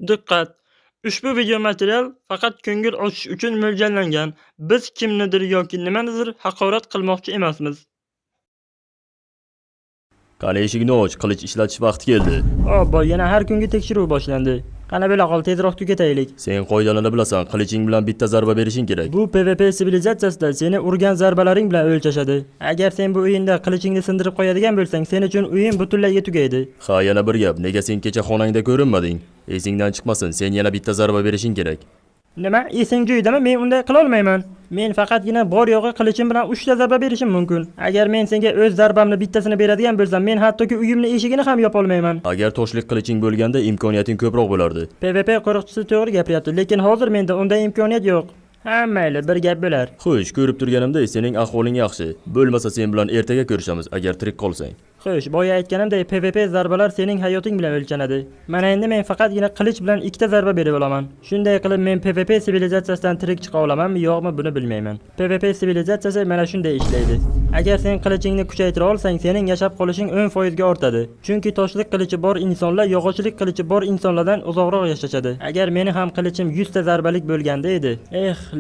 Diqqat! Ushbu video material faqat ko'ngil ochish uchun mo'ljallangan. Biz kimnidir yoki nimanidir haqorat qilmoqchi emasmiz. Qani eshikni och, qilich ishlatish vaqti keldi. Obbo, yana har kungi tekshiruv boshlandi. Qani bo'la qol, tezroq tugataylik. Sen qoidalarni bilasan, qiliching bilan bitta zarba berishing kerak. Bu PvP sivilizatsiyasida seni urgan zarbalaring bilan o'lchashadi. Agar sen bu o'yinda qilichingni sindirib qo'yadigan bo'lsang, sen uchun o'yin butunlay tugaydi. Ha, yana bir gap, nega sen kecha xonangda ko'rinmading? Esingdan chiqmasin, sen yana bitta zarba berishing kerak. Nima? Esing joyidami? Men unday qila olmayman. Men faqatgina bor yo'g'i qilichim bilan 3 ta zarba berishim mumkin. Agar men senga o'z zarbamni bittasini beradigan bo'lsam, men hattoki uyimni eshigini ham yopa olmayman. Agar toshlik qiliching bo'lganda imkoniyating ko'proq bo'lardi. PvP qo'riqchisi to'g'ri gapiryapti, lekin hozir menda unday imkoniyat yo'q. Ha, mayli, bir gap bo'lar. Xo'sh, ko'rib turganimda sening ahvoling yaxshi. Bo'lmasa sen bilan ertaga ko'rishamiz agar tirik qolsang. Xo'sh, boya aytganimdek, PvP zarbalar sening hayoting bilan o'lchanadi. Mana endi men faqatgina qilich bilan 2 ta zarba berib olaman. Shunday qilib men PvP sivilizatsiyasidan tirik chiqa olamanmi, yo'qmi, buni bilmayman. PvP sivilizatsiyasi mana shunday ishlaydi. Agar sen qilichingni kuchaytira olsang, sening yashab qolishing 10% ga ortadi. Chunki toshlik qilichi bor insonlar yog'ochlik qilichi bor insonlardan uzoqroq yashashadi. Agar meni ham qilichim 100 ta zarbalik bo'lganda edi,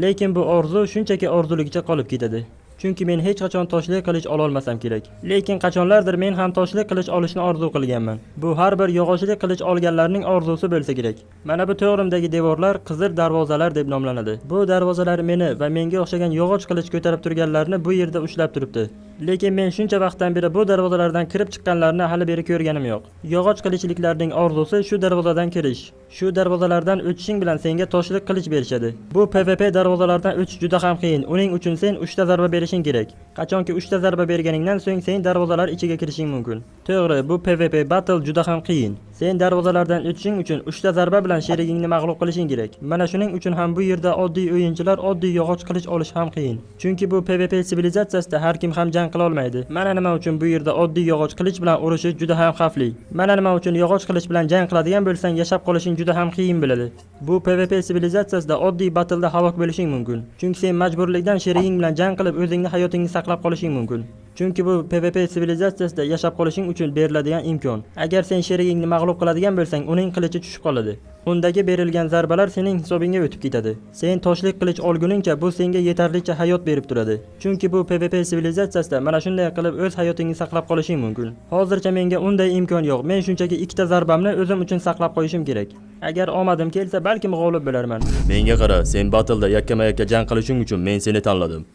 lekin bu orzu shunchaki orzuligicha qolib ketadi. Chunki men hech qachon toshli qilich ola olmasam kerak. Lekin qachonlardir men ham toshli qilich olishni orzu qilganman. Bu har bir yog'ochli qilich olganlarning orzusi bo'lsa kerak. Mana bu to'g'rimdagi devorlar qizil darvozalar deb nomlanadi. Bu darvozalar meni va menga o'xshagan yog'och qilich ko'tarib turganlarni bu yerda ushlab turibdi. Lekin men shuncha vaqtdan beri bu darvozalardan kirib chiqqanlarni hali beri ko'rganim yo'q. Yog'och qilichliklarning orzusi shu darvozadan kirish. Shu darvozalardan o'tishing bilan senga toshli qilich berishadi. Bu PvP darvozalardan o'tish juda ham qiyin. Uning uchun sen 3 ta zarba berishing kerak. Qachonki 3 ta zarba berganingdan so'ng sen darvozalar ichiga kirishing mumkin. To'g'ri, bu PvP battle juda ham qiyin. Sen darvozalardan o'tishing uchun 3 ta zarba bilan sherigingni mag'lub qilishing kerak. Mana shuning uchun ham bu yerda oddiy o'yinchilar oddiy yog'och qilich olish ham qiyin. Chunki bu PvP sivilizatsiyasida har kim ham jang qila olmaydi. Mana nima uchun bu yerda oddiy yog'och qilich bilan urishish juda ham xavfli. Mana nima uchun yog'och qilich bilan jang qiladigan bo'lsang, yashab qolishing juda ham qiyin bo'ladi. Bu PvP sivilizatsiyasida oddiy battleda halok bo'lishing mumkin. Chunki sen majburlikdan sheriging bilan jang qilib o'zingni hayotingni saqlab qolishing mumkin. Chunki bu PvP sivilizatsiyasida yashab qolishing uchun beriladigan imkon. Agar sen sherigingni mag'lub qiladigan bo'lsang, uning qilichi tushib qoladi. Undagi berilgan zarbalar sening hisobingga o'tib ketadi. Sen toshlik qilich olguningcha bu senga yetarlicha hayot berib turadi. Chunki bu PvP sivilizatsiyasida mana shunday qilib o'z hayotingni saqlab qolishing mumkin. Hozircha menga unday imkon yo'q. Men shunchaki 2 ta zarbamni o'zim uchun saqlab qo'yishim kerak. Agar omadim kelsa, balkim g'olib bo'larman. Menga qara, sen battleda yakkama-yakka jang qilishing uchun men seni tanladim.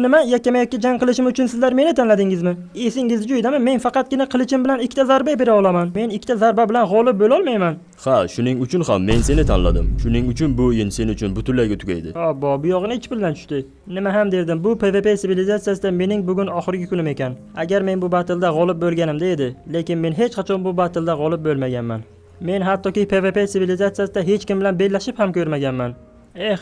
Nima? Yakkama-yakka jang qilishim uchun sizlar meni tanladingizmi? Esingiz joyidami? Men faqatgina qilichim bilan 2 ta zarba bera olaman. Men 2 ta zarba bilan g'olib bo'la olmayman. Ha, shuning uchun ham men seni tanladim. Shuning uchun bu o'yin sen uchun butunlay tugaydi. Obbo, bu yog'ini ichib bilan tushdi. Nima ham derdim, bu PvP sivilizatsiyasida mening bugun oxirgi kunim ekan. Agar men bu battleda g'olib bo'lganimda edi, lekin men hech qachon bu battleda g'olib bo'lmaganman. Men hattoki PvP sivilizatsiyasida hech kim bilan bellashib ham ko'rmaganman.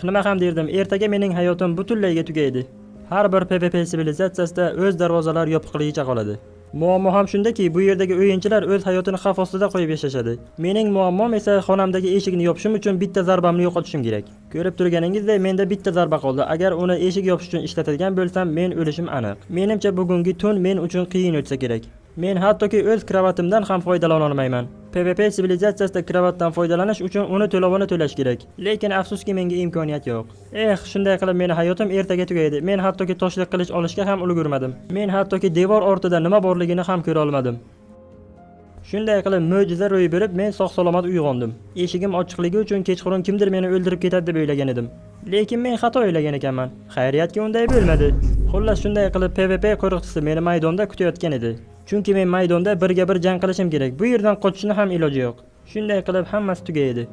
Nima ham derdim, ertaga mening hayotim butunlayga tugaydi. Har bir PvP sivilizatsiyasida o'z darvozalar yopiqligicha qoladi. Muammo ham shundaki, bu yerdagi o'yinchilar o'z hayotini xavf ostida qo'yib yashashadi. Mening muammom esa xonamdagi eshikni yopishim uchun bitta zarbamni yo'qotishim kerak. Ko'rib turganingizdek, menda bitta zarba qoldi. Agar uni eshik yopish uchun ishlatadigan bo'lsam, men o'lishim aniq. Menimcha bugungi tun men uchun qiyin o'tsa kerak. Men hattoki o'z kravatimdan ham foydalana olmayman. PvP sivilizatsiyasida kravatdan foydalanish uchun uni to'lovini to'lash kerak. Lekin afsuski menga imkoniyat yo'q. Shunday qilib meni hayotim ertaga tugaydi. Men hattoki toshlik qilich olishga ham ulgurmadim. Men hattoki devor ortida nima borligini ham ko'ra olmadim. Shunday qilib mo'jiza ro'y berib, men sog'-salomat uyg'ondim. Eshigim ochiqligi uchun kechqurun kimdir meni o'ldirib ketadi deb o'ylagan edim. Lekin men xato o'ylagan ekanman. Xayriyatki unday bo'lmadi. Xullas shunday qilib PvP qo'riqchisi meni maydonda kutayotgan edi. Chunki men maydonda birga bir jang qilishim kerak. Bu yerdan qochishni ham iloji yo'q. Shunday qilib hammasi tugaydi.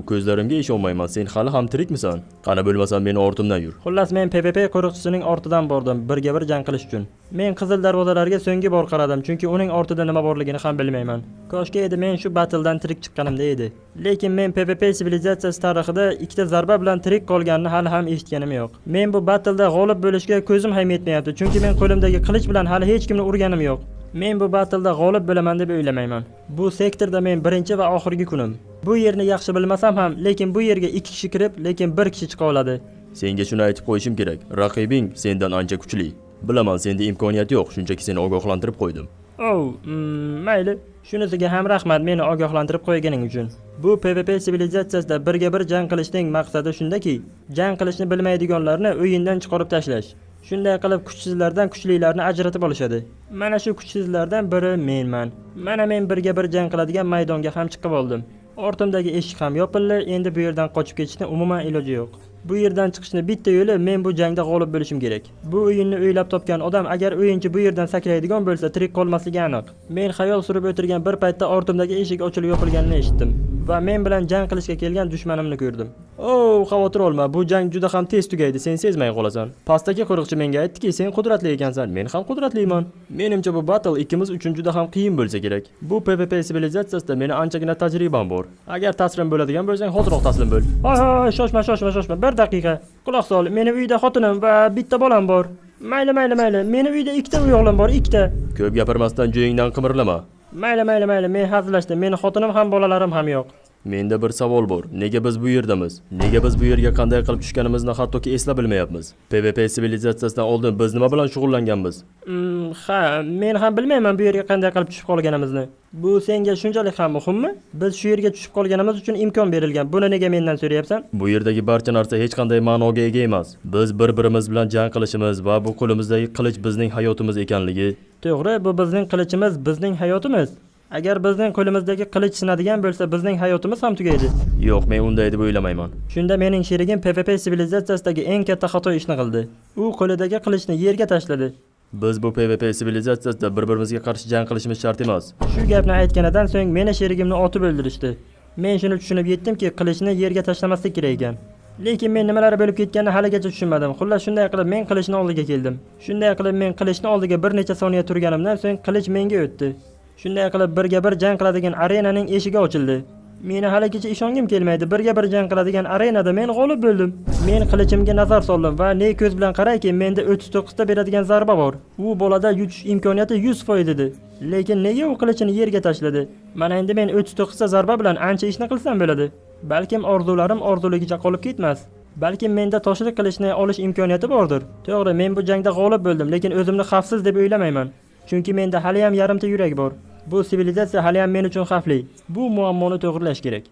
Ko'zlarimga ishonmayman. Sen hali ham tirikmisan? Qani bo'lmasam meni ortimdan yur. Xullas men PvP qo'riqchisining ortidan bordim, birga bir jang qilish uchun. Men qizil darvozalarga so'nggi bor qaradim, chunki uning ortida nima borligini ham bilmayman. Koshki edi men shu battledan tirik chiqqanimda edi. Lekin men PvP sivilizatsiyasi tarixida 2 ta zarba bilan tirik qolganini hali ham eshitganim yo'q. Men bu battleda g'olib bo'lishga ko'zim ham yetmayapti, chunki men qo'limdagi qilich bilan hali hech kimni urganim yo'q. Men bu battleda g'olib bo'laman deb o'ylamayman. Bu sektorda men birinchi va oxirgi kunim. Bu yerni yaxshi bilmasam ham, lekin bu yerga 2 kishi kirib, lekin 1 kishi chiqa oladi. Senga shuni aytib qo'yishim kerak. Raqibing sendan ancha kuchli. Bilaman, senda imkoniyat yo'q, shunchaki seni ogohlantirib qo'ydim. Mayli. Shunisiga ham rahmat meni ogohlantirib qo'yganing uchun. Bu PvP sivilizatsiyasida birga bir jang qilishning maqsadi shundaki, jang qilishni bilmaydiganlarni o'yindan chiqarib tashlash. Shunday qilib kuchsizlardan kuchlilarni ajratib olishadi. Mana shu kuchsizlardan biri menman. Mana men birga bir jang qiladigan maydonga ham chiqib oldim. Ortimdagi eshik ham yopildi, endi bu yerdan qochib ketishni umuman iloji yo'q. Bu yerdan chiqishni bitta yo'li men bu jangda g'olib bo'lishim kerak. Bu o'yinni o'ylab topgan odam agar o'yinchi bu yerdan sakraydigan bo'lsa, tirik qolmasligi aniq. Men xayol surib o'tirgan bir paytda ortimdagi eshik ochilib yopilganini eshitdim va men bilan jang qilishga kelgan dushmanimni ko'rdim. Xavotir olma, bu jang juda ham tez tugaydi, sen sezmay qolasan. Pastdagi qo'riqchi menga aytdiki, sen qudratli ekansan, men ham qudratliman. Menimcha bu battle ikkimiz uchun juda ham qiyin bo'lsa kerak. Bu PvP sivilizatsiyasida meni anchagina tajribam bor. Agar taslim bo'ladigan bo'lsang, hozirroq taslim bo'l. Hoy, shoshma. Bir daqiqa. Quloq sol, meni uyda xotinim va bitta bolam bor. Mayli. Meni uyda ikkita o'g'lim bor, ikkita. Ko'p gapirmasdan joyingdan qimirlama. Mayli, men hazillashdim. Meni xotinim ham bolalarim ham yo'q. Menda bir savol bor. Nega biz bu yerdamiz? Nega biz bu yerga qanday qilib tushganimizni hattoki eslab bilmayapmiz? PvP sivilizatsiyasidan oldin biz nima bilan shug'ullanganmiz? Men ham bilmayman bu yerga qanday qilib tushib qolganimizni. Bu senga shunchalik ham muhimmi? Biz shu yerga tushib qolganimiz uchun imkon berilgan. Buni nega mendan so'rayapsan? Bu yerdagi barcha narsa hech qanday ma'noga ega emas. Biz bir-birimiz bilan jang qilishimiz va bu qo'limizdagi qilich bizning hayotimiz ekanligi. To'g'ri, bu bizning qilichimiz, bizning hayotimiz. Agar bizning qo'limizdagi qilich sinadigan bo'lsa, bizning hayotimiz ham tugaydi. Yo'q, men unday deb o'ylamayman. Shunda mening sherigim PvP sivilizatsiyasidagi eng katta xato ishni qildi. U qo'lidagi qilichni yerga tashladi. Biz bu PvP sivilizatsiyasida bir-birimizga qarshi jang qilishimiz shart emas. Shu gapni aytganidan so'ng meni sherigimni otib o'ldirishdi. Men shuni tushunib yetdimki, qilichni yerga tashlamaslik kerak ekan. Lekin men nimalar bo'lib ketganini haligacha tushunmadim. Xullas shunday qilib men qilichni oldiga keldim. Shunday qilib men qilichni oldiga bir necha soniya turganimdan so'ng qilich menga o'tdi. Shunday qilib birga bir jang qiladigan arenaning eshigi ochildi. Meni haligacha ishongim kelmaydi. Birga bir jang qiladigan arenada men g'olib bo'ldim. Men qilichimga nazar soldim va ne ko'z bilan qarayki, menda 39 ta beradigan zarba bor. U bolada yutish imkoniyati 100% edi. Lekin nega u qilichini yerga tashladi? Mana endi men 39 ta zarba bilan ancha ishni qilsam bo'ladi. Balkim orzularim orzuligicha qolib ketmas. Balkim menda toshli qilichni olish imkoniyati bordir. To'g'ri, men bu jangda g'olib bo'ldim, lekin o'zimni xavfsiz deb o'ylamayman. Chunki menda hali ham yarimta yurak bor. Bu sivilizatsiya hali ham men uchun xavfli. Bu muammoni to'g'rilash kerak.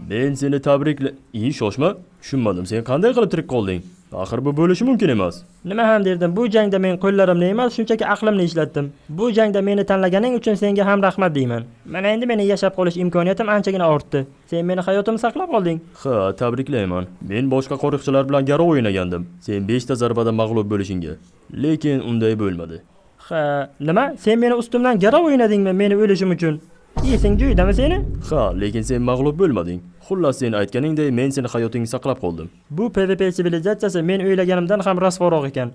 Men seni shoshma. Tushunmadim, sen qanday qilib tirik qolding? Axir bu bo'lishi mumkin emas. Nima ham derdim, bu jangda men qo'llarimni emas, shunchaki aqlimni ishlatdim. Bu jangda meni tanlaganing uchun senga ham rahmat deyman. Mana endi meni yashab qolish imkoniyatim anchagina ortdi. Sen meni hayotimni saqlab qolding. Tabriklayman. Men boshqa qo'riqchilar bilan garov o'ynagandim. Sen 5 ta zarbada mag'lub bo'lishingga. Lekin unday bo'lmadi. Nima? Sen meni ustimdan garov o'ynadingmi meni o'lishim uchun? Esing joyidami seni? Lekin sen mag'lub bo'lmading. Xullas sen aytganingdek men seni hayotingni saqlab qoldim. Bu PvP sivilizatsiyasi men o'ylaganimdan ham rasvoroq ekan.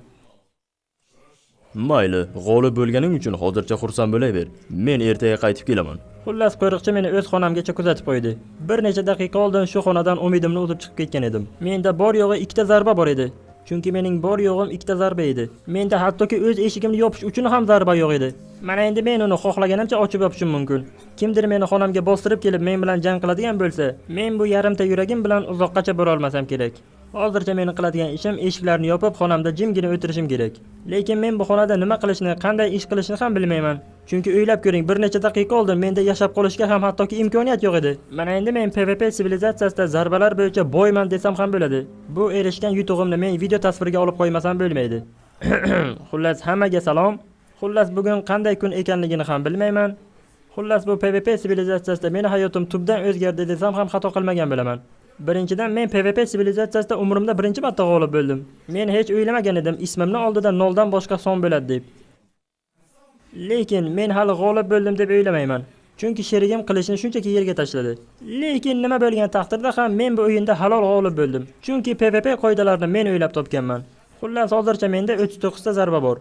Mayli, g'olib bo'lganing uchun hozircha xursand bo'laver. Men ertaga qaytib kelaman. Xullas qo'riqchi meni o'z xonamgacha kuzatib qo'ydi. Bir necha daqiqa oldin shu xonadan umidimni uzib chiqib ketgan edim. Menda bor yo'g'i 2 ta zarba bor edi. Chunki mening bor yo'g'im 2 ta zarba edi. Menda hattoki o'z eshigimni yopish uchun ham zarba yo'q edi. Mana endi men uni xohlaganimcha ochib yopishim mumkin. Kimdir meni xonamga bostirib kelib men bilan jang qiladigan bo'lsa, men bu yarimta yuragim bilan uzoqqacha bora olmasam kerak. Hozircha meni qiladigan ishim eshiklarni yopib xonamda jimgina o'tirishim kerak. Lekin men bu xonada nima qilishni, qanday ish qilishni ham bilmayman. Chunki o'ylab ko'ring, bir necha daqiqa oldin menda yashab qolishga ham hattoki imkoniyat yo'q edi. Mana endi men PvP sivilizatsiyasida zarbalar bo'yicha boyman desam ham bo'ladi. Bu erishgan yutug'imni men video tasvirga olib qo'ymasam bo'lmaydi. Xullas hammaga salom. Xullas bugun qanday kun ekanligini ham bilmayman. Xullas bu PvP sivilizatsiyasida meni hayotim tubdan o'zgardi desam ham xato qilmagan bo'laman. Birinchidan men PvP sivilizatsiyasida umrimda birinchi marta g'olib bo'ldim. Men hech o'ylamagan edim ismimni oldida noldan boshqa son bo'ladi deb. Lekin men hali g'olib bo'ldim deb o'ylamayman. Chunki sherigim qilishni shunchaki yerga tashladi. Lekin nima bo'lgan taqdirda ham men bu o'yinda halol g'olib bo'ldim. Chunki PvP qoidalarini men o'ylab topganman. Xullas hozircha menda 39 ta zarba bor.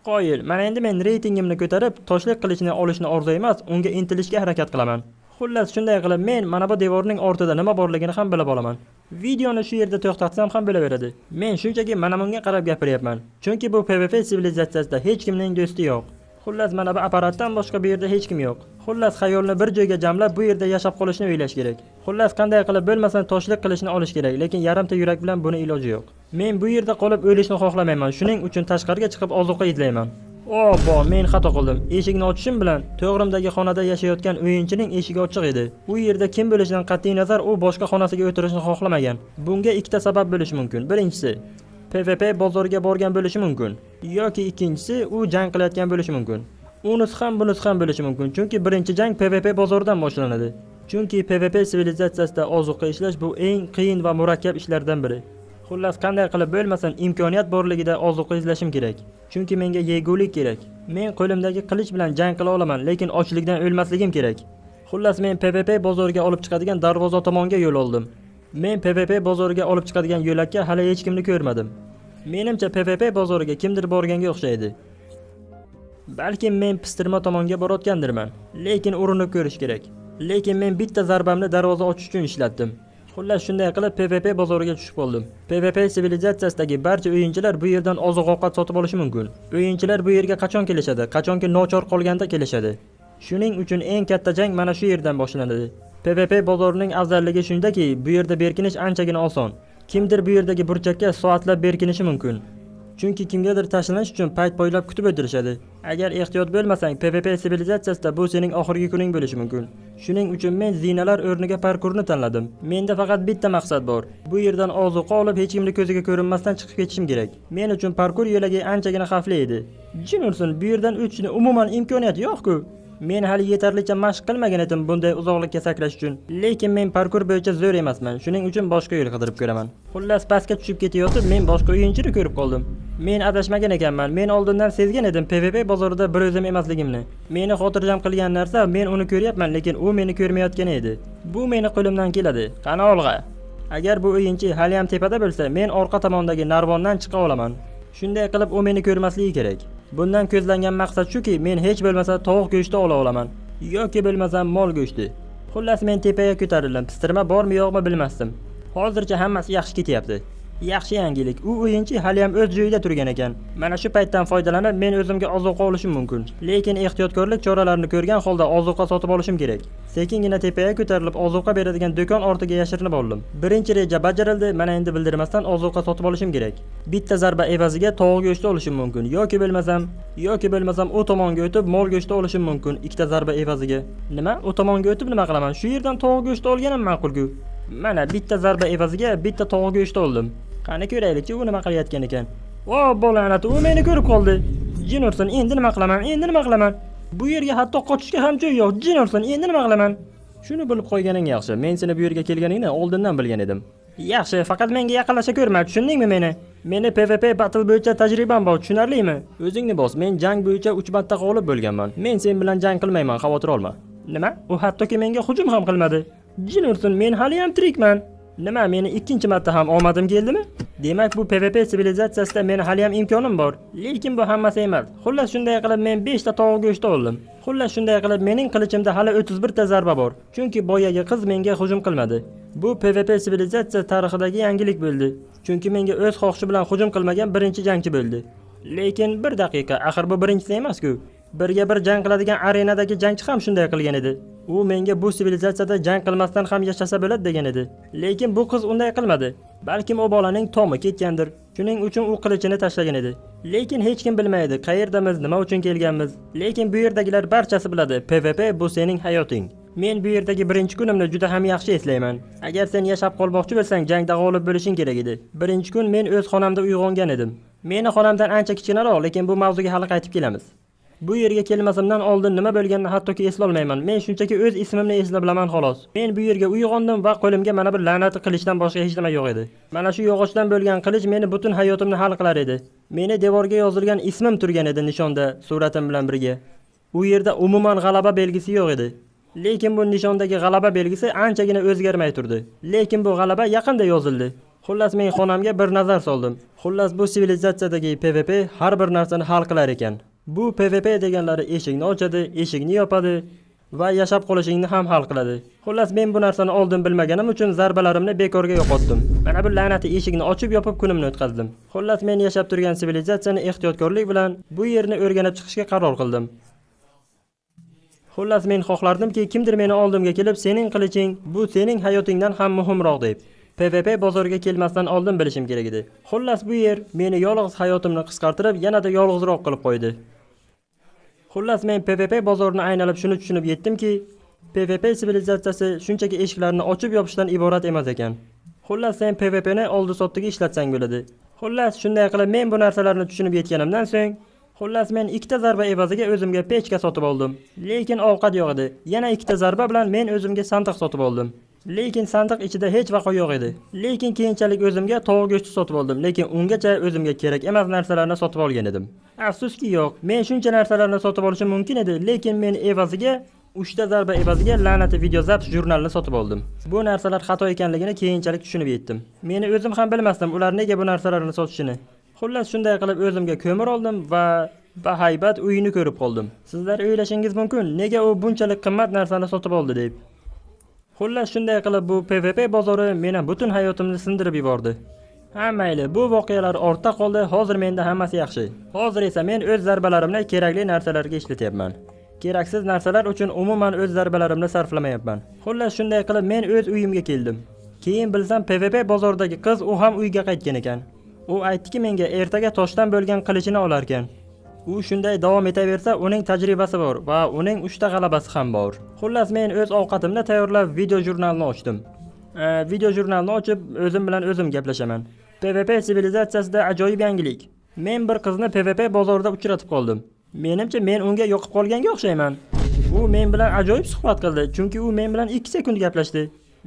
Qoyil, mana endi men reytingimni ko'tarib, toshli qilichni olishni orzu emas, unga intilishga harakat qilaman. Xullas shunday qilib men mana bu devorning ortida nima borligini ham bilib olaman. Videoni shu yerda to'xtatsam ham bo'laveradi. Men shunchaki mana bunga qarab gapiryapman. Chunki bu PvP sivilizatsiyasida hech kimning do'sti yo'q. Xullas mana bu apparatdan boshqa bu yerda hech kim yo'q. Xullas xayolni bir joyga jamlab bu yerda yashab qolishni o'ylash kerak. Xullas qanday qilib bo'lmasin toshlik qilishni olish kerak, lekin yarimta yurak bilan buni iloji yo'q. Men bu yerda qolib o'lishni xohlamayman. Shuning uchun tashqariga chiqib ozuqa izlayman. Bo, men xato qildim. Eshikni ochishim bilan to'g'rimdagi xonada yashayotgan o'yinchining eshigi ochiq edi. U yerda kim bo'lishidan qat'iy nazar u boshqa xonasiga o'tirishni xohlamagan. Bunga ikkita sabab bo'lishi mumkin. Birinchisi, PvP bozoriga borgan bo'lishi mumkin. Yoki ikkinchisi, u jang qilayotgan bo'lishi mumkin. Unisi ham bunisi ham bo'lishi mumkin. Chunki birinchi jang PvP bozoridan boshlanadi. Chunki PvP sivilizatsiyasida ozuqa ishlash bu eng qiyin va murakkab ishlardan biri. Xullas, qanday qilib bo'lmasin imkoniyat borligida ozuqa izlashim kerak. Chunki menga yegulik kerak. Men qo'limdagi qilich bilan jang qila olaman, lekin ochlikdan o'lmasligim kerak. Xullas, men PvP bozoriga olib chiqadigan darvoza tomonga yo'l oldim. Men PvP bozoriga olib chiqadigan yo'lakka hali hech kimni ko'rmadim. Menimcha PvP bozoriga kimdir borganga o'xshaydi. Balki men pistirma tomonga borayotgandirman, lekin urinib ko'rish kerak. Lekin men bitta zarbamni darvoza ochish uchun ishlatdim. Xullas, shunday qilib PvP bozoriga tushib qoldim. PvP sivilizatsiyasidagi barcha o'yinchilar bu yerdan oziq-ovqat sotib olishi mumkin. O'yinchilar bu yerga qachon kelishadi? Qachonki nochor qolganda kelishadi. Shuning uchun eng katta jang mana shu yerdan boshlanadi. PvP bozorining afzalligi shundaki, bu yerda berkinish anchagina oson. Kimdir bu yerdagi burchakka soatlab berkinishi mumkin. Chunki kimgadir tashlanish uchun payt poylab kutib o'tirishadi. Agar ehtiyot bo'lmasang, PvP sivilizatsiyasida bu sening oxirgi kuning bo'lishi mumkin. Shuning uchun men zinalar o'rniga parkurni tanladim. Menda faqat bitta maqsad bor. Bu yerdan ozuqa olib, hech kimning ko'ziga ko'rinmasdan chiqib ketishim kerak. Men uchun parkur yo'lagi anchagina xavfli edi. Jin ursin, bu yerdan o'tishni umuman imkoniyat yo'q-ku. Men hali yetarlicha mashq qilmagan edim bunday uzoqlikka sakrash uchun. Lekin men parkur bo'yicha zo'r emasman. Shuning uchun boshqa yo'l qidirib ko'raman. Xullas, pastga tushib ketayotib, men boshqa o'yinchini ko'rib qoldim. Men adashmagan ekanman. Men oldindan sezgan edim PvP bozorida bir o'zim emasligimni. Meni xotirjam qilgan narsa, men uni ko'ryapman, lekin u meni ko'rmayotgan edi. Bu meni qo'limdan keladi. Qani olg'a. Agar bu o'yinchi hali ham tepada bo'lsa, men orqa tomondagi narvondan chiqa olaman. Shunday qilib u meni ko'rmasligi kerak. Bundan ko'zlangan maqsad shuki, men hech bo'lmasa tovuq go'shti ola olaman yoki bo'lmasa mol go'shti. Xullas, men tepaga ko'tarildim. Pistirma bormi yo'qmi bilmasdim. Hozircha hammasi yaxshi ketyapti. Yaxshi yangilik, u o'yinchi hali ham o'z joyida turgan ekan. Mana shu paytdan foydalanib men o'zimga ozuqa olishim mumkin. Lekin ehtiyotkorlik choralarini ko'rgan holda ozuqa sotib olishim kerak. Sekingina tepaga ko'tarilib ozuqa beradigan do'kon ortiga yashirinib oldim. Birinchi reja bajarildi, mana endi bildirmasdan ozuqa sotib olishim kerak. Bitta zarba evaziga tovuq go'shti olishim mumkin yoki bo'lmasam u tomonga o'tib mol go'shti olishim mumkin ikkita zarba evaziga. Nima? U tomonga o'tib nima qilaman? Shu yerdan tovuq go'shti olganim ma'qul-ku. Mana bitta zarba evaziga bitta tovuq go'shti oldim. Qani ko'raylik-chi, u nima qilayotgan ekan. Bo'lanati, u meni ko'rib qoldi. Jin ursin, endi nima qilaman? Bu yerga hatto qochishga ham joy yo'q. Jin ursin, endi nima qilaman? Shuni bilib qo'yganing yaxshi. Men seni bu yerga kelganingni oldindan bilgan edim. Yaxshi, faqat menga yaqinlasha ko'rma, tushundingmi meni? Meni PvP battle bo'yicha tajribam bor, tushunarlimi? O'zingni bos, men jang bo'yicha 3 marta g'olib bo'lganman. Men sen bilan jang qilmayman, xavotir olma. Nima? U hattoki menga hujum ham qilmadi. Jin ursin, men hali ham tirikman. Nima, meni ikkinchi marta ham omadim keldimi? Demak, bu PvP sivilizatsiyasida meni hali ham imkonim bor. Lekin bu hammasi emas. Xullas, shunday qilib men 5 ta tovuq go'shti oldim. Xullas, shunday qilib mening qilichimda hali 31 ta zarba bor. Chunki boyagi qiz menga hujum qilmadi. Bu PvP sivilizatsiya tarixidagi yangilik bo'ldi. Chunki menga o'z xohishi bilan hujum qilmagan birinchi jangchi bo'ldi. Lekin bir daqiqa, axir bu birinchisi emas-ku. Birga bir jang qiladigan arenadagi jangchi ham shunday qilgan edi. U menga bu sivilizatsiyada jang qilmasdan ham yashasa bo'ladi degan edi. Lekin bu qiz unday qilmadi. Balkim u bolaning tomi ketgandir. Shuning uchun u qilichini tashlagan edi. Lekin hech kim bilmaydi qayerdamiz, nima uchun kelganmiz. Lekin bu yerdagilar barchasi biladi. PvP bu sening hayoting. Men bu yerdagi birinchi kunimni juda ham yaxshi eslayman. Agar sen yashab qolmoqchi bo'lsang, jangda g'olib bo'lishing kerak edi. Birinchi kun men o'z xonamda uyg'ongan edim. Meni xonamdan ancha kichkinaroq, lekin bu mavzuga hali qaytib kelamiz. Bu yerga kelmasimdan oldin nima bo'lganini hattoki eslolmayman. Men shunchaki o'z ismimni eslab bilaman xolos. Men bu yerga uyg'ondim va qo'limga mana bir la'nati qilichdan boshqa hech nima yo'q edi. Mana shu yog'ochdan bo'lgan qilich meni butun hayotimni hal qilar edi. Meni devorga yozilgan ismim turgan edi nishonda, suratim bilan birga. U yerda umuman g'alaba belgisi yo'q edi. Lekin bu nishondagi g'alaba belgisi anchagina o'zgarmay turdi. Lekin bu g'alaba yaqinda yozildi. Xullas, men xonamga bir nazar soldim. Xullas, bu sivilizatsiyadagi PvP har bir narsani hal qilar ekan. Bu PvP deganlari eshikni ochadi, eshikni yopadi va yashab qolishingni ham hal qiladi. Xullas, men bu narsani oldin bilmaganim uchun zarbalarimni bekorga yo'qotdim. Mana bu la'nati eshikni ochib yopib kunimni o'tkazdim. Xullas, men yashab turgan sivilizatsiyani ehtiyotkorlik bilan bu yerni o'rganib chiqishga qaror qildim. Xullas, men xohlardimki, kimdir meni oldimga kelib, sening qiliching bu sening hayotingdan ham muhimroq deb. PvP bozoriga kelmasdan oldin bilishim kerak edi. Xullas, bu yer meni yolg'iz hayotimni qisqartirib, yanada yolg'izroq qilib qo'ydi. Xullas men PvP bozorini aylanib shuni tushunib yetdimki, PvP sivilizatsiyasi shunchaki eshiklarni ochib yopishdan iborat emas ekan. Xullas sen PvPni oldi sotdiga ishlatsang bo'ladi. Xullas shunday qilib men bu narsalarni tushunib yetganimdan so'ng, xullas men ikkita zarba evaziga o'zimga pechka sotib oldim. Lekin ovqat yo'q edi. Yana ikkita zarba bilan men o'zimga sandiq sotib oldim. Lekin sandiq ichida hech vaqo yo'q edi. Lekin keyinchalik o'zimga tovuq go'shti sotib oldim. Lekin ungacha o'zimga kerak emas narsalarni sotib olgan edim. Afsuski yo'q. Men shuncha narsalarni sotib olishim mumkin edi, lekin men evaziga 3 ta zarba evaziga la'nati videozaps jurnalini sotib oldim. Bu narsalar xato ekanligini keyinchalik tushunib yetdim. Meni o'zim ham bilmasdim ular nega bu narsalarni sotishini. Xullas shunday qilib o'zimga ko'mir oldim va bahaybat uyini ko'rib qoldim. Sizlar o'ylashingiz mumkin, nega u bunchalik qimmat narsani sotib oldi deb. Xullas shunday qilib bu PvP bozori meni butun hayotimni sindirib yubordi. Ha mayli, bu voqealar ortda qoldi, hozir menda hammasi yaxshi. Hozir esa men o'z zarbalarimni kerakli narsalarga ishlatyapman. Keraksiz narsalar uchun umuman o'z zarbalarimni sarflamayapman. Xullas shunday qilib men o'z uyimga keldim. Keyin bilsam PvP bozoridagi qiz u ham uyga qaytgan ekan. U aytdiki menga ertaga toshdan bo'lgan qilichini olar ekan. U shunday davom etaversa uning tajribasi bor va uning 3 ta g'alabasi ham bor. Xullas men o'z ovqatimni tayyorlab video jurnalni ochdim. Video jurnalni ochib o'zim bilan o'zim gaplashaman. PvP sivilizatsiyasida ajoyib yangilik. Men bir qizni PvP bozorida uchratib qoldim. Menimcha men unga yoqib qolganga o'xshayman. U men bilan ajoyib suhbat qildi, chunki u men bilan 2 sekund gaplashdi.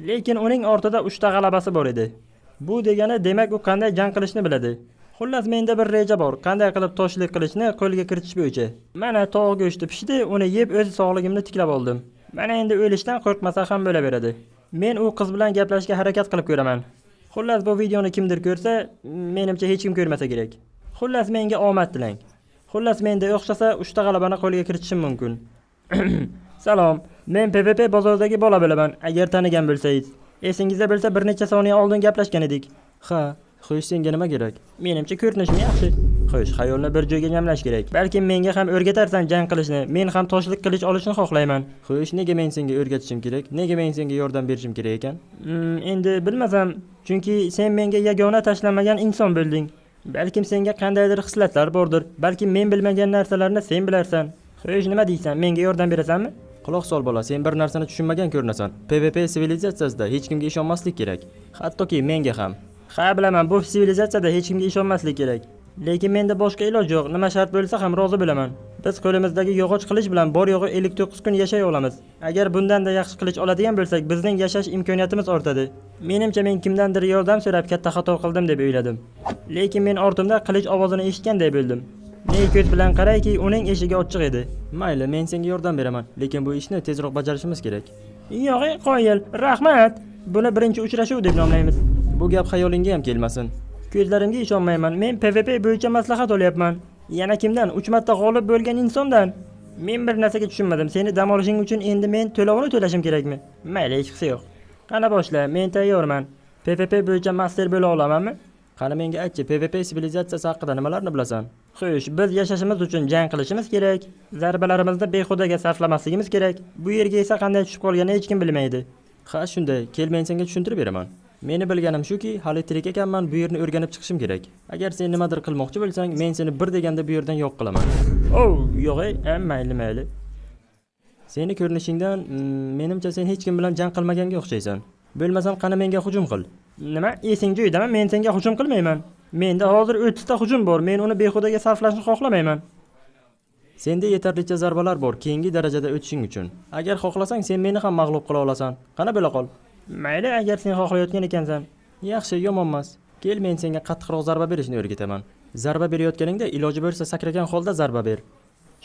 Lekin uning ortida 3 ta g'alabasi bor edi. Bu degani demak u qanday jang qilishni biladi. Xullas menda bir reja bor, qanday qilib toshli qilichni qo'lga kiritish bo'yicha. Mana tovuq go'shti pishdi, uni yeb o'z sog'ligimni tiklab oldim. Mana endi o'lishdan qo'rqmasa ham bo'laveradi. Men u qiz bilan gaplashishga harakat qilib ko'raman. Xullas bu videoni kimdir ko'rsa, menimcha hech kim ko'rmasa kerak. Xullas menga omad tilang. Xullas menda o'xshasa 3 ta g'alabani qo'lga kiritishim mumkin. Salom, men PvP bozoridagi bola bo'laman, agar tanigan bo'lsangiz. Esingizda bo'lsa bir necha soniya oldin gaplashgan edik. Ha, xo'sh senga nima kerak? Menimcha ko'rinishim yaxshi. Xo'sh, xayolni bir joyga jamlash kerak. Balki menga ham o'rgatarsan jang qilishni. Men ham toshlik qilich olishni xohlayman. Xo'sh, nega men senga o'rgatishim kerak? Nega men senga yordam berishim kerak ekan? Endi bilmasam, chunki sen menga yagona tashlanmagan inson bo'lding. Balkim senga qandaydir xislatlar bordir. Balki men bilmagan narsalarni sen bilarsan. Xo'sh, nima deysan? Menga yordam berasanmi? Quloq sol bola, sen bir narsani tushunmagan ko'rinasan. PvP sivilizatsiyasida hech kimga ishonmaslik kerak. Hattoki menga ham. Ha bilaman, bu sivilizatsiyada hech kimga ishonmaslik kerak. Lekin menda boshqa iloj yo'q. Nima shart bo'lsa ham rozi bo'laman. Biz qo'limizdagi yog'och qilich bilan bor yo'g'i 59 kun yashay olamiz. Agar bundan-da yaxshi qilich oladigan bo'lsak, bizning yashash imkoniyatimiz ortadi. Menimcha men kimdandir yordam so'rab katta xato qildim deb o'yladim. Lekin men ortimda qilich ovozini eshitganday bo'ldim. Men ko'z bilan qarayki, uning eshigi ochiq edi. Mayli, men senga yordam beraman, lekin bu ishni tezroq bajarishimiz kerak. Yo'q, qoyil, rahmat. Buni birinchi uchrashuv deb nomlaymiz. Bu gap xayolingga ham kelmasin. Ko'zlarimga ishonmayman. Men PvP bo'yicha maslahat olyapman. Yana kimdan? 3 marta g'olib bo'lgan insondan. Men bir narsaga tushunmadim. Seni dam olishing uchun endi men to'lovini to'lashim kerakmi? Mayli, hech qisi yo'q. Qana boshla, men tayyorman. PvP bo'yicha master bo'la olamanmi? Qani menga aytchi, PvP sivilizatsiyasi haqida nimalarni bilasan? Xo'sh, biz yashashimiz uchun jang qilishimiz kerak. Zarbalarimizni behudaga sarflamasligimiz kerak. Bu yerga esa qanday tushib qolganini hech kim bilmaydi. Ha, shunday. Kel, men senga tushuntirib beraman. Meni bilganim shuki, hali tirik ekanman, bu yerni o'rganib chiqishim kerak. Agar sen nimadir qilmoqchi bo'lsang, men seni bir deganda bu yerdan yo'q qilaman. Oh, yo'q-ey, mayli. Seni ko'rinishingdan, menimcha sen hech kim bilan jang qilmaganga o'xshaysan. Bo'lmasam qani menga hujum qil. Nima? Esing joyidami? Men senga hujum qilmayman. Menda hozir 30 ta hujum bor. Men uni behudaga sarflashni xohlamayman. Senda yetarlicha zarbalar bor keyingi darajada o'tishing uchun. Agar xohlasang, sen meni ham mag'lub qila olasan. Qana bo'la qol. Mayli, agar sen xohlayotgan ekansan. Yaxshi, yomon emas. Kel, men senga qattiqroq zarba berishni o'rgataman. Zarba berayotganingda iloji bo'lsa sakragan holda zarba ber.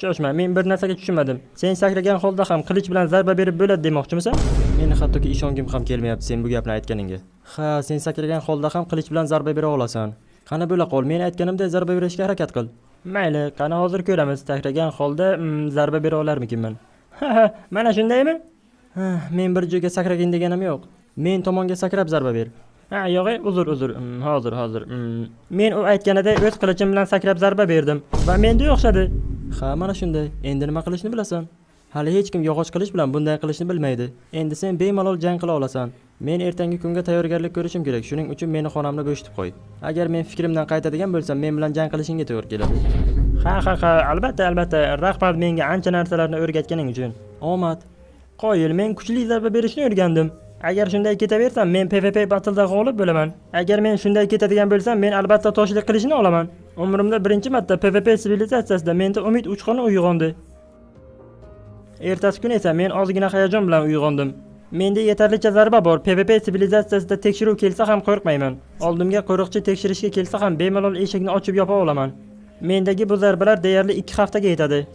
Shoshma, men bir narsaga tushunmadim. Sen sakragan holda ham qilich bilan zarba berib bo'ladi demoqchimisan? Meni hattoki ishongim ham kelmayapti sen bu gapni aytganingga. Ha, sen sakragan holda ham qilich bilan zarba bera olasan. Qani bo'la qol, men aytganimda zarba berishga harakat qil. Mayli, qani hozir ko'ramiz, sakragan holda zarba bera olarmikinman. Ha, mana shundaymi? Men bir joyga sakragin deganim yo'q. Men tomonga sakrab zarba ber. Ha, yo'q, uzr. Hozir. Men u aytganida o'z qilichim bilan sakrab zarba berdim va menda o'xshadi. Ha, mana shunday. Endi nima qilishni bilasan? Hali hech kim yog'och qilish bilan bunday qilishni bilmaydi. Endi sen bemalol jang qila olasan. Men ertangi kunga tayyorgarlik ko'rishim kerak. Shuning uchun meni xonamni bo'shitib qo'y. Agar men fikrimdan qaytadigan bo'lsam, men bilan jang qilishingga to'g'ri keladi. Ha, albatta, rahmat menga ancha narsalarni o'rgatganing uchun. Omad. Qoyil, men kuchli zarba berishni o'rgandim. Agar shunday ketaversam, men PvP battleda g'olib bo'laman. Agar men shunday ketadigan bo'lsam, men albatta toshlik qilishni olaman. Umrimda birinchi marta PvP sivilizatsiyasida menda umid uchquni uyg'ondi. Ertasi kun esa men ozgina hayajon bilan uyg'ondim. Menda yetarlicha zarba bor. PvP sivilizatsiyasida tekshiruv kelsa ham qo'rqmayman. Oldimga qo'riqchi tekshirishga kelsa ham bemalol eshikni ochib yopa olaman. Mendagi bu zarbalar deyarli 2 haftaga yetadi.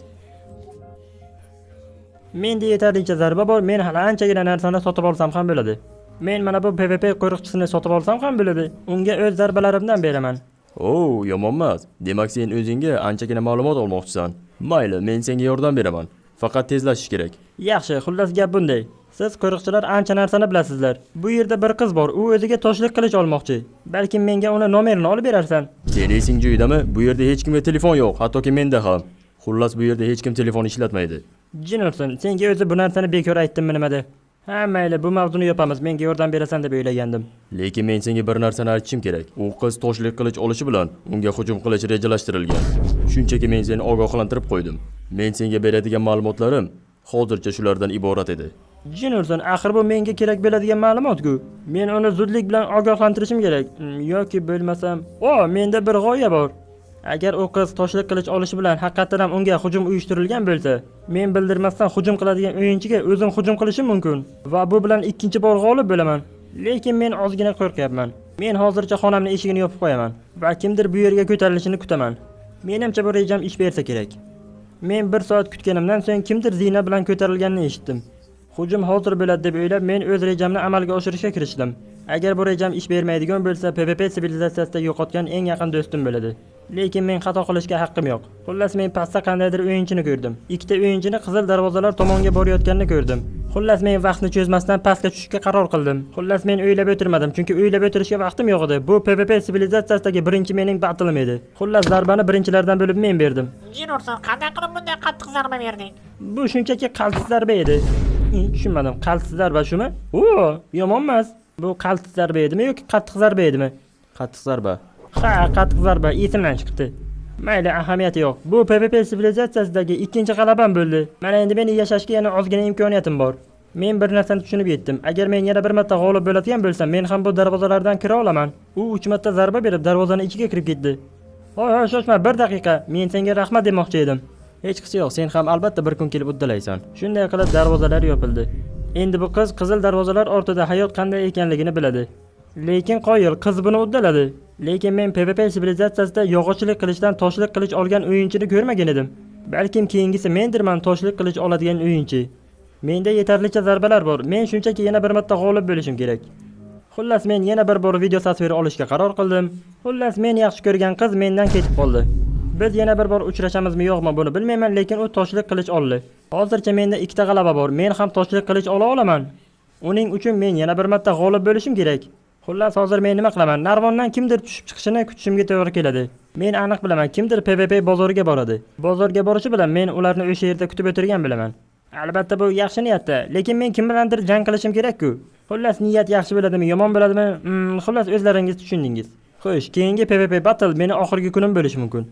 Menda yetarlicha zarba bor. Men hali anchagina narsani sotib olsam ham bo'ladi. Men mana bu PvP qo'riqchisini sotib olsam ham bo'ladi. Unga o'z zarbalarimdan beraman. Yomon emas. Demak, sen o'zingga anchagina ma'lumot olmoqchisan. Mayli, men senga yordam beraman. Faqat tezlashish kerak. Yaxshi, xullas gap bunday. Siz qo'riqchilar ancha narsani bilasizlar. Bu yerda bir qiz bor, u o'ziga toshlik qilish olmoqchi. Balki menga uni nomerini olib berarsan. Sen esing joyidami? Bu yerda hech kimga telefon yo'q, hattoki menda ham. Xullas, bu yerda hech kim telefon ishlatmaydi. Jinurson, senga o'zi bu narsani bekor aytdimmi nimada? Ha, mayli, bu mavzuni yopamiz. Menga yordam berasan deb o'ylagandim. Lekin men senga bir narsani aytishim kerak. U qiz toshlik qilich olishi bilan unga hujum qilish rejalashtirilgan. Shunchaki men seni ogohlantirib qo'ydim. Men senga beradigan ma'lumotlarim hozircha shulardan iborat edi. Jinurson, axir bu menga kerak bo'ladigan ma'lumot-ku. Men uni zudlik bilan ogohlantirishim kerak. Yoki bo'lmasam, menda bir g'oya bor. Agar u qiz toshlik qilich olishi bilan haqiqatan ham unga hujum uyushtirilgan bo'lsa, men bildirmasdan hujum qiladigan o'yinchiga o'zim hujum qilishim mumkin va bu bilan ikkinchi bor g'olib bo'laman. Lekin men ozgina qo'rqyapman. Men hozircha xonamning eshigini yopib qo'yaman va kimdir bu yerga ko'tarilishini kutaman. Menimcha bu rejam ish bersa kerak. Men 1 soat kutganimdan so'ng kimdir zina bilan ko'tarilganini eshitdim. Hujum hozir bo'ladi deb o'ylab, men o'z rejamni amalga oshirishga kirishdim. Agar bu rejam ish bermaydigan bo'lsa, PvP sivilizatsiyasida yo'qotgan eng yaqin do'stim bo'ladi. Lekin men xato qilishga haqqim yo'q. Xullas, men pastda qandaydir o'yinchini ko'rdim. Ikkita o'yinchini qizil darvozalar tomonga borayotganini ko'rdim. Xullas, men vaqtni cho'zmasdan pastga tushishga qaror qildim. Xullas, men o'ylab o'tirmadim, chunki o'ylab o'tirishga vaqtim yo'q edi. Bu PvP sivilizatsiyasidagi birinchi mening battle'im edi. Xullas, zarbani birinchilardan bo'lib men berdim. Jinurson, qanday qilib bunday qattiq zarba berding? Bu shunchaki qaltis zarba edi. Tushunmadim. Qaltis zarba shumi? Yomon emas. Bu qaltis zarba edimi yoki qattiq zarba edimi? Qattiq zarba. Ha, qattiq zarba esimdan chiqdi. Mayli, ahamiyati yo'q. Bu PvP sivilizatsiyasidagi ikkinchi g'alabam bo'ldi. Mana endi meni yashashga yana ozgina imkoniyatim bor. Men bir narsani tushunib yetdim. Agar men yana bir marta g'olib bo'ladigan bo'lsam, men ham bu darvozalardan kira olaman. U 3 marta zarba berib darvozaning ichiga kirib ketdi. Hoy, shoshma, 1 daqiqa. Men senga rahmat demoqchi edim. Hech qisi yo'q, sen ham albatta bir kun kelib uddalaysan. Shunday qilib darvozalar yopildi. Endi bu qiz qizil darvozalar ortida hayot qanday ekanligini biladi. Lekin qoyil, qiz buni uddaladi. Lekin men PvP sivilizatsiyasida yog'ochlik qilishdan toshlik qilich olgan o'yinchini ko'rmagan edim. Balkim keyingisi mendirman toshlik qilich oladigan o'yinchi. Menda yetarlicha zarbalar bor. Men shunchaki yana bir marta g'olib bo'lishim kerak. Xullas, men yana bir bor video tasviri olishga qaror qildim. Xullas, men yaxshi ko'rgan qiz mendan ketib qoldi. Biz yana bir bor uchrashamizmi yo'qmi buni bilmayman, lekin u toshlik qilich oldi. Hozircha menda 2 ta g'alaba bor. Men ham toshlik qilich ola olaman. Uning uchun men yana bir marta g'olib bo'lishim kerak. Xullas, hozir men nima qilaman? Narvondan kimdir tushib chiqishini kutishimga to'g'ri keladi. Men aniq bilaman, kimdir PvP bozoriga boradi. Bozorga borishi bilan men ularni o'sha yerda kutib o'tirgan bilaman. Albatta bu yaxshi niyatda, lekin men kim bilandir jang qilishim kerak-ku. Xullas, niyat yaxshi bo'ladimi, yomon bo'ladimi? Xullas, o'zlaringiz tushundingiz. Xo'sh, keyingi PvP battle meni oxirgi kunim bo'lishi mumkin.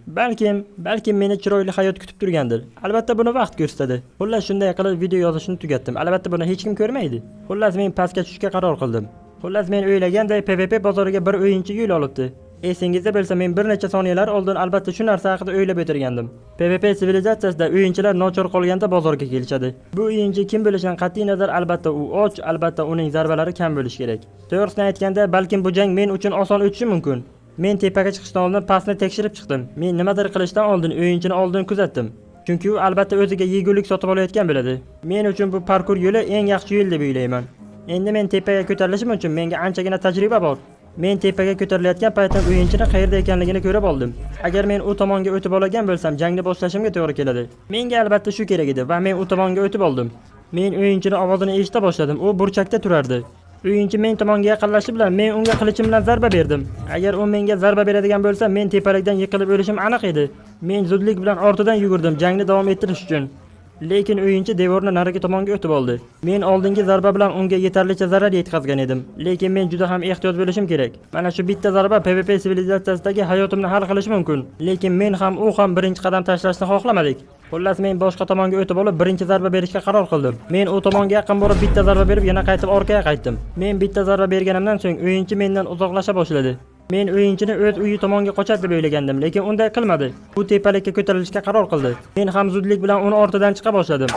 Balkim meni chiroyli hayot kutib turgandir. Albatta buni vaqt ko'rsatadi. Xullas, shunday qilib video yozishni tugatdim. Albatta buni hech kim ko'rmaydi. Xullas, men pastga tushishga qaror qildim. Xullas, men o'ylaganday PvP bozoriga bir o'yinchi yo'l olibdi. Esingizda bo'lsa, men bir necha soniyalar oldin albatta shu narsa haqida o'ylab o'tirgandim. PvP sivilizatsiyasida o'yinchilar nochor qolganda bozorga kelishadi. Bu o'yinchi kim bo'lishidan qat'iy nazar albatta u och, albatta uning zarbalari kam bo'lishi kerak. To'g'risini aytganda, balkim bu jang men uchun oson o'tishi mumkin. Men tepaga chiqishdan oldin pastni tekshirib chiqdim. Men nimadir qilishdan oldin o'yinchini oldin kuzatdim. Chunki u albatta o'ziga yegulik sotib olayotgan bo'ladi. Men uchun bu parkur yo'li eng yaxshi yo'l deb o'ylayman. Endi men tepaga ko'tarilishim uchun menga anchagina tajriba bor. Men tepaga ko'tarilayotgan paytda o'yinchini qayerda ekanligini ko'rib oldim. Agar men u tomonga o'tib olgan bo'lsam, jangni boshlashimga to'g'ri keladi. Menga albatta shu kerak edi va men u tomonga o'tib oldim. Men o'yinchini ovozini eshita boshladim. U burchakda turardi. O'yinchi men tomonga yaqinlashishi bilan men unga qilichim bilan zarba berdim. Agar u menga zarba beradigan bo'lsa, men tepalikdan yiqilib o'lishim aniq edi. Men zudlik bilan ortidan yugurdim jangni davom ettirish uchun. Lekin o'yinchi devorni narigi tomonga o'tib oldi. Men oldingi zarba bilan unga yetarlicha zarar yetkazgan edim. Lekin men juda ham ehtiyot bo'lishim kerak. Mana shu bitta zarba PvP sivilizatsiyasidagi hayotimni hal qilishi mumkin. Lekin men ham u ham birinchi qadam tashlashni xohlamadik. Xullas men boshqa tomonga o'tib olib birinchi zarba berishga qaror qildim. Men u tomonga yaqin borib bitta zarba berib yana qaytib orqaga qaytdim. Men bitta zarba berganimdan so'ng o'yinchi mendan uzoqlasha boshladi. Men o'yinchini o'z uyi tomonga qochadi deb o'ylagandim, lekin unday qilmadi. U tepalikka ko'tarilishga qaror qildi. Men ham zudlik bilan uni ortidan chiqa boshladim.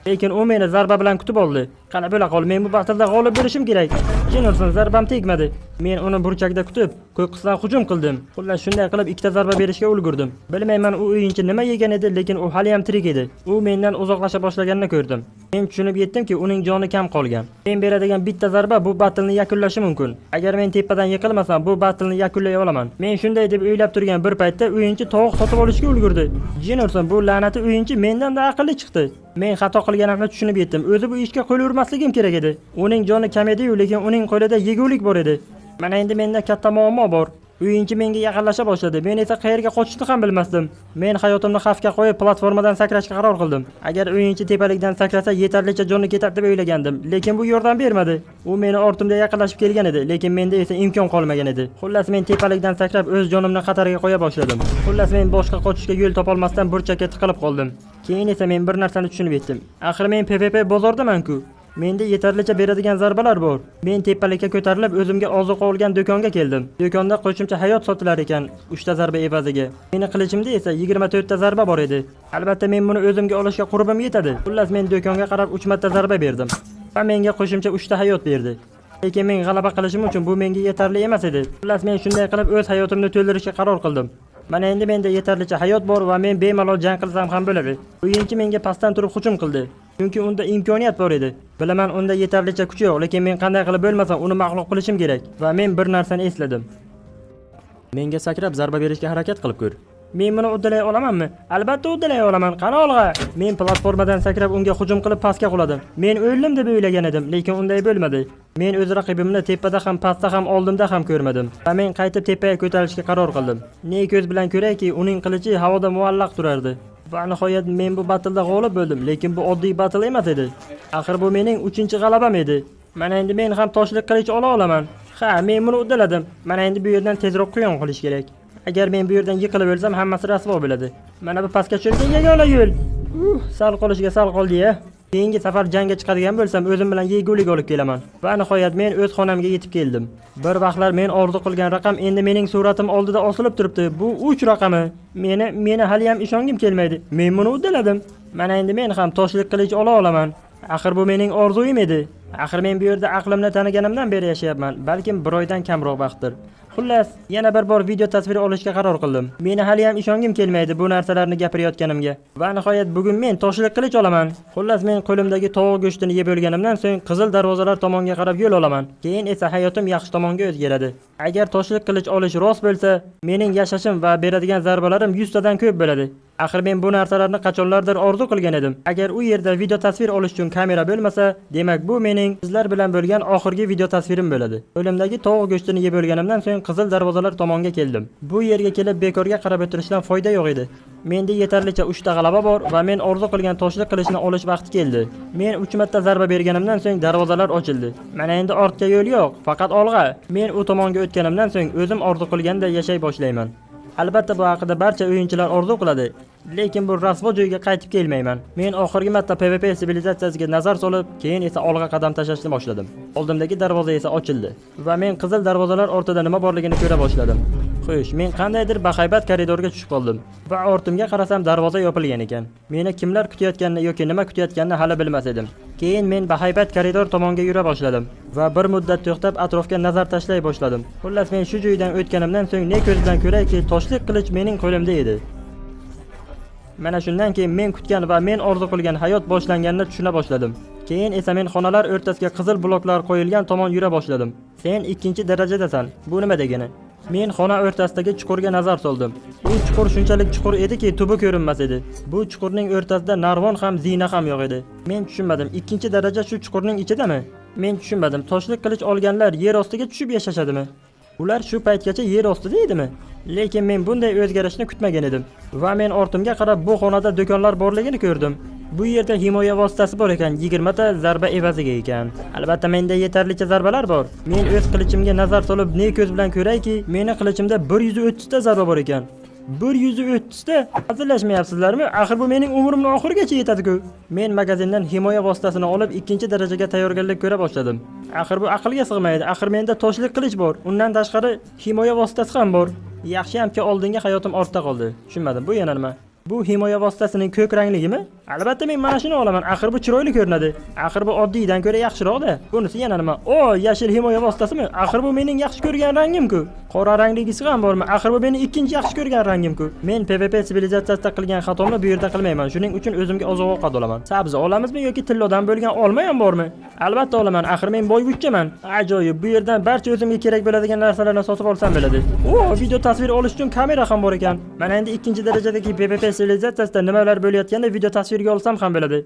Lekin u meni zarba bilan kutib oldi. Qani bo'la qol, men bu bahsda g'olib bo'lishim kerak. Jennerson zarbam tegmadi. Men uni burchakda kutib, ko'qqisdan hujum qildim. Xullas shunday qilib ikkita zarba berishga ulgurdim. Bilmayman u o'yinchi nima yegan edi, lekin u hali ham tirik edi. U mendan uzoqlasha boshlaganini ko'rdim. Men tushunib yetdimki, uning joni kam qolgan. Men beradigan bitta zarba bu batlni yakunlashi mumkin. Agar men tepadan yiqilmasam, bu batlni yakunlay olaman. Men shunday deb o'ylab turgan bir paytda o'yinchi tovuq sotib olishga ulgurdi. Jennerson bu la'nati o'yinchi mendan da aqlli chiqdi. Men xato qilganimni tushunib yetdim. O'zi bu ishga qo'l urmasligim kerak edi. Uning joni kam edi-yu, lekin uning qo'lida yegulik bor edi. Mana endi menda katta muammo bor. O'yinchi menga yaqinlasha boshladi. Men esa qayerga qochishni ham bilmasdim. Men hayotimni xavfga qo'yib platformadan sakrashga qaror qildim. Agar o'yinchi tepalikdan sakrasa yetarlicha joni ketadi deb o'ylagandim, lekin bu yordam bermadi. U meni ortimda yaqinlashib kelgan edi, lekin menda esa imkon qolmagan edi. Xullas men tepalikdan sakrab o'z jonimni xatarga qo'ya boshladim. Xullas men boshqa qochishga yo'l topolmasdan burchakka tiqilib qoldim. Keyin esa men bir narsani tushunib yetdim. Axir men PvP bozordaman-ku. Menda yetarlicha beradigan zarbalar bor. Men tepalikka ko'tarilib o'zimga ozuqa olgan do'konga keldim. Do'konda qo'shimcha hayot sotilar ekan 3 ta zarba evaziga. Meni qilichimda esa 24 ta zarba bor edi. Albatta men buni o'zimga olishga qurbim yetadi. Xullas men do'konga qarab 3 marta zarba berdim. Va menga qo'shimcha 3 ta hayot berdi. Lekin men g'alaba qilishim uchun bu menga yetarli emas edi. Xullas men shunday qilib o'z hayotimni to'ldirishga qaror qildim. Mana endi menda yetarlicha hayot bor va men bemalol jang qilsam ham bo'ladi. O'yinchi menga pastdan turib hujum qildi. Chunki unda imkoniyat bor edi. Bilaman unda yetarlicha kuch yo'q, lekin men qanday qilib bo'lmasa uni mag'lub qilishim kerak. Va men bir narsani esladim. Menga sakrab zarba berishga harakat qilib ko'r. Men buni uddalay olamanmi? Albatta uddalay olaman. Qani olg'a. Men platformadan sakrab unga hujum qilib pastga quladim. Men o'ldim deb o'ylagan edim, lekin unday bo'lmadi. Men o'z raqibimni tepada ham, pastda ham, oldimda ham ko'rmadim. Va men qaytib tepaga ko'tarilishga qaror qildim. Ne ko'z bilan ko'rayki, uning qilichi havoda muallaq turardi. Va nihoyat men bu batlda g'olib bo'ldim, lekin bu oddiy batl emas edi. Axir bu mening 3-g'alabam edi. Mana endi men ham toshlik qilich ola olaman. Ha, men buni uddaladim. Mana endi bu yerdan tezroq quyon qilish kerak. Agar men bu yerdan yiqilib o'lsam, hammasi rasvo bo'ladi. Mana bu pastga tushirgan yagona yo'l. Sal qolishiga sal qoldi-ya. Keyingi safar jangga chiqadigan bo'lsam, o'zim bilan yegulik olib kelaman. Va nihoyat men o'z xonamga yetib keldim. Bir vaqtlar men orzu qilgan raqam endi mening suratim oldida osilib turibdi. Bu 3 raqami. Meni hali ham ishongim kelmaydi. Men buni uddaladim. Mana endi men ham toshlik qilich ola olaman. Axir bu mening orzuim edi. Axir men bu yerda aqlimni taniganimdan beri yashayapman. Balkim bir oydan kamroq vaqtdir. Xullas, yana bir bor video tasviri olishga qaror qildim. Meni hali ham ishongim kelmaydi bu narsalarni gapirayotganimga. Va nihoyat bugun men toshlik qilich olaman. Xullas men qo'limdagi tovuq go'shtini yeb bo'lganimdan so'ng qizil darvozalar tomonga qarab yo'l olaman. Keyin esa hayotim yaxshi tomonga o'zgaradi. Agar toshlik qilich olish rost bo'lsa, mening yashashim va beradigan zarbalarim 100 tadan ko'p bo'ladi. Axir men bu narsalarni qachonlardir orzu qilgan edim. Agar u yerda video tasvir olish uchun kamera bo'lmasa, demak bu mening sizlar bilan bo'lgan oxirgi video tasvirim bo'ladi. Qo'limdagi tovuq go'shtini yeb bo'lganimdan so'ng qizil darvozalar tomonga keldim. Bu yerga kelib bekorga qarab o'tirishdan foyda yo'q edi. Menda yetarlicha 3 ta g'alaba bor va men orzu qilgan toshlik qilichni olish vaqti keldi. Men 3 marta zarba berganimdan so'ng darvozalar ochildi. Mana endi ortga yo'l yo'q, faqat olg'a. Men u tomonga o'tganimdan so'ng o'zim orzu qilganday yashay boshlayman. Albatta bu haqida barcha o'yinchilar orzu qiladi, lekin bu rasvo joyga qaytib kelmayman. Men oxirgi marta PvP sivilizatsiyasiga nazar solib, keyin esa olg'a qadam tashlashni boshladim. Oldimdagi darvoza esa ochildi va men qizil darvozalar ortida nima borligini ko'ra boshladim. Xo'sh, men qandaydir bahaybat koridorga tushib qoldim va ortimga qarasam darvoza yopilgan ekan. Meni kimlar kutayotganini yoki nima kutayotganini hali bilmas edim. Keyin men bahaybat koridor tomonga yura boshladim va bir muddat to'xtab atrofga nazar tashlay boshladim. Xullas men shu joydan o'tganimdan so'ng ne ko'z bilan ko'rayki, toshlik qilich mening qo'limda edi. Mana shundan keyin men kutgan va men orzu qilgan hayot boshlanganini tushuna boshladim. Keyin esa men xonalar o'rtasiga qizil bloklar qo'yilgan tomon yura boshladim. Sen 2-darajadasan. Bu nima degani? Men xona o'rtasidagi chuqurga nazar soldim. Bu chuqur shunchalik chuqur ediki, tubi ko'rinmas edi. Bu chuqurning o'rtasida narvon ham, zina ham yo'q edi. Men tushunmadim, 2-daraja shu chuqurning ichidami? Men tushunmadim, toshlik qilich olganlar yer ostiga tushib yashashadimi? Ular shu paytgacha yer ostida edimi? Lekin men bunday o'zgarishni kutmagan edim. Va men ortimga qarab bu xonada do'konlar borligini ko'rdim. Bu yerda himoya vositasi bor ekan, 20 ta zarba evaziga ekan. Albatta menda yetarlicha zarbalar bor. Men o'z qilichimga nazar solib ne ko'z bilan ko'rayki, meni qilichimda 130 ta zarba bor ekan. 130 ta? Hazillashmayapsizlarmi? Axir bu mening umrimning oxirigacha yetadi-ku. Men magazindan himoya vositasini olib, ikkinchi darajaga tayyorgarlik ko'ra boshladim. Axir bu aqlga sig'maydi. Axir menda toshli qilich bor. Undan tashqari himoya vositasi ham bor. Yaxshiyamki oldinga hayotim ortda qoldi. Tushunmadim, bu yana nima? Bu himoya vositasining ko'k rangligimi? Albatta men mana shuni olaman. Axir bu chiroyli ko'rinadi. Axir bu oddiydan ko'ra yaxshiroq-da. Bunisi yana nima? O, yashil himoya vositasimi? Axir bu mening yaxshi ko'rgan rangim-ku. Qora rangligisi ham bormi? Axir bu mening ikkinchi yaxshi ko'rgan rangim-ku. Men PvP sivilizatsiyasida qilgan xatomni bu yerda qilmayman. Shuning uchun o'zimga oziq-ovqat olaman. Sabzi olamizmi yoki tillodan bo'lgan olma ham bormi? Albatta olaman. Axir men boyvuchchaman. Ajoyib. Bu yerdan barcha o'zimga kerak bo'ladigan narsalarni sotib olsam bo'ladi. O, video tasvir olish uchun kamera ham bor ekan. Mana endi ikkinchi darajadagi PvP sivilizatsiyasida nimalar bo'layotganda video tasvirga olsam ham bo'ladi.